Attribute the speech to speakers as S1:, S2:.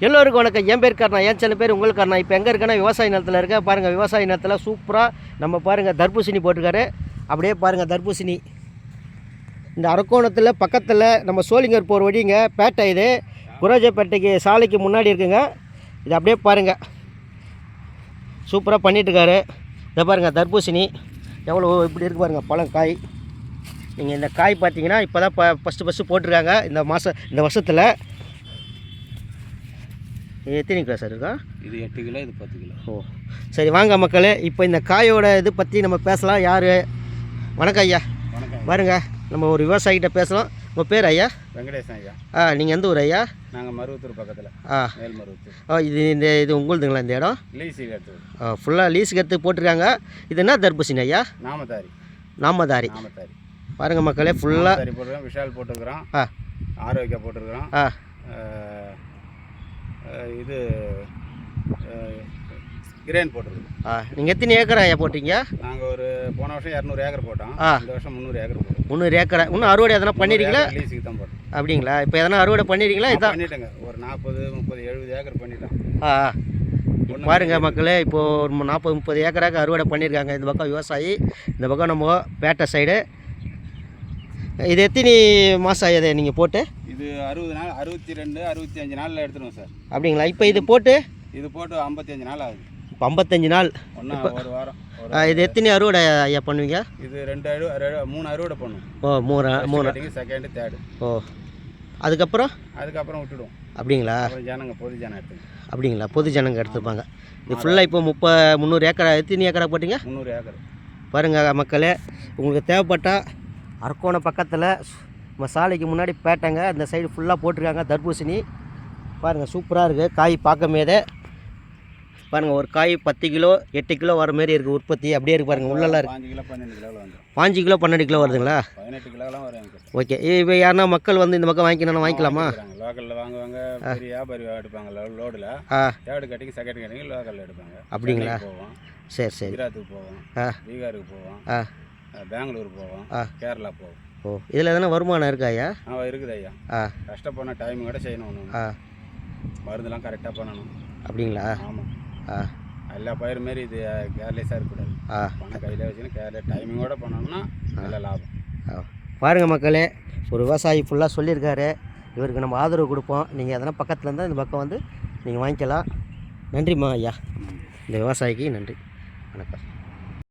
S1: எல்லோருக்கும் வணக்கம். என் பேர் கர்ணா, என் சின்ன பேர் உங்களுக்கு கர்ணா. இப்போ எங்கே இருக்கேன்னா விவசாய நிலத்தில் இருக்க பாருங்கள். விவசாய நிலத்தில் சூப்பராக நம்ம பாருங்கள் தர்பூசணி போட்டிருக்காரு. அப்படியே பாருங்கள் தர்பூசணி இந்த அரக்கோணத்தில் பக்கத்தில் நம்ம சோளிங்கர் போகிற வழிங்க பேட்டை. இது குரோஜப்பேட்டைக்கு சாலைக்கு முன்னாடி இருக்குங்க. இது அப்படியே பாருங்கள் சூப்பராக பண்ணிட்டுருக்காரு. இதை பாருங்கள் தர்பூசணி எவ்வளோ இப்படி இருக்குது பாருங்கள் பழம் காய். நீங்கள் இந்த காய் பார்த்தீங்கன்னா இப்போ தான் ஃபஸ்ட்டு போட்டிருக்காங்க இந்த வருஷத்தில். இது எத்தனை கிலோ சார் இருக்கா?
S2: இது 8 கிலோ, இது 10 கிலோ.
S1: ஓ சரி, வாங்க மக்களே, இப்போ இந்த காயோட இது பற்றி நம்ம பேசலாம். யார்? வணக்கம் ஐயா.
S2: வணக்கம்.
S1: பாருங்க, நம்ம ஒரு விவசாயிகிட்ட பேசலாம். உங்கள் பேர் ஐயா?
S2: வெங்கடேசன் ஐயா.
S1: நீங்கள் எந்த ஊர் ஐயா?
S2: நாங்கள் மருவத்தூர் பக்கத்தில். மேல்மருவத்தூர்.
S1: இது உங்களுதுங்களா இந்த இடம்?
S2: லீஸுக்கு எடுத்து.
S1: ஃபுல்லாக லீஸுக்கு எடுத்து போட்டிருக்காங்க. இது என்ன தர்பூசணி ஐயா?
S2: நாமதாரி.
S1: நாமதாரி. பாருங்கள் மக்களே, ஃபுல்லாக
S2: போட்டுருக்கோம். விஷால் போட்டுருக்குறோம். ஆரோக்கியா போட்டுருக்குறோம். இது கிரேன் போட்டுருக்கோம்.
S1: நீங்கள் எத்தனை ஏக்கர் ஐயா போட்டீங்க?
S2: நாங்கள் ஒரு போன வருஷம் 200 ஏக்கர் போட்டோம். இந்த வருஷம் 300 ஏக்கர் போட்டோம்.
S1: 300 ஏக்கர். இன்னும் அறுவடை எதனா பண்ணிடுறீங்களா?
S2: லீஸுக்கு தான் போட்டோம்.
S1: அப்படிங்களா? இப்போ எதனா அறுவடை பண்ணிடுறீங்களா? இதான்
S2: பண்ணிட்டேங்க. ஒரு 40, 30, 70 ஏக்கர் பண்ணிட்டோம்.
S1: பாருங்க மக்களே, இப்போது ஒரு 40, 30 ஏக்கராக அறுவடை பண்ணியிருக்காங்க. இந்த பக்கம் விவசாயி, இந்த பக்கம் நம்ம பேட்டை சைடு. இது எத்தனை மாதம் ஆகுது நீங்கள் போட்டு?
S2: இது 60 நாள், 62, 65 நாளில் எடுத்துருவோம் சார்.
S1: அப்படிங்களா? இப்போ இது போட்டு
S2: 55 நாள் ஆகுது.
S1: இப்போ 55 நாள்.
S2: ஒரு வாரம்.
S1: இது எத்தனை அறுவடை ஐயா பண்ணுவீங்க?
S2: இது 3 அறுவடை பண்ணுவோம்.
S1: ஓ, 3
S2: செகண்ட், தேர்டு.
S1: ஓ, அதுக்கப்புறம்
S2: விட்டுடுவோம்.
S1: அப்படிங்களா?
S2: ஜனங்க பொது ஜனம் எடுத்து.
S1: அப்படிங்களா? பொது ஜனங்க எடுத்துப்பாங்க. இது ஃபுல்லாக இப்போ 300 ஏக்கரா? எத்தனை ஏக்கரா போட்டிங்க?
S2: 300 ஏக்கர்.
S1: பாருங்கள் மக்களே, உங்களுக்கு தேவைப்பட்டால் அரக்கோணம் பக்கத்தில் நம்ம சாலைக்கு முன்னாடி பேட்டைங்க. இந்த சைடு ஃபுல்லாக போட்டிருக்காங்க தர்பூசணி. பாருங்கள் சூப்பராக இருக்குது காய் பார்க்கமேதே. பாருங்கள், ஒரு காய் 10 கிலோ 8 கிலோ வர மாரி இருக்குது உற்பத்தி. அப்படியே இருக்குது பாருங்கள், உள்ளெல்லாம் இருக்குது. 5 கிலோ 12 கிலோ வருதுங்களா?
S2: 18 கிலோலாம் வரும்.
S1: ஓகே. இப்போ யாருன்னா மக்கள் வந்து இந்த பக்கம் வாங்கிக்கணும்னா வாங்கிக்கலாமா?
S2: லோக்கலில் வாங்குவாங்க. பெரிய வியாபாரி எடுப்பாங்க லோடில். தேர்டு கட்டிக்கு செகண்ட் கட்டிக்கு லோக்கலில் எடுப்பாங்க. அப்படிங்களா? போவோம்.
S1: சரி.
S2: குஜராத்துக்கு போவோம், பீகாருக்கு போவோம், பெங்களூர் போவோம், கேரளா போவோம்.
S1: ஓ, இதில் எதனா வருமானம் இருக்கா ஐயா?
S2: இருக்குது ஐயா. கஷ்டப்பட டைம் கூட செய்யணும். மருந்துலாம் கரெக்டாக பண்ணணும். அப்படிங்களா? ஆமாம். எல்லா பயிர் மாரி இது கேர்லெஸ்ஸாக இருக்கக்கூடாது. பணம் கையில் வச்சுன்னு கேர்லெஸ் டைமிங்கோடு பண்ணோம்னா நல்ல லாபம்.
S1: பாருங்கள் மக்களே, ஒரு விவசாயி ஃபுல்லாக சொல்லியிருக்காரு. இவருக்கு நம்ம ஆதரவு கொடுப்போம். நீங்கள் எதனா பக்கத்தில் இருந்தால் இந்த பக்கம் வந்து நீங்கள் வாங்கிக்கலாம். நன்றிம்மா ஐயா. இந்த விவசாயிக்கு நன்றி. வணக்கம்.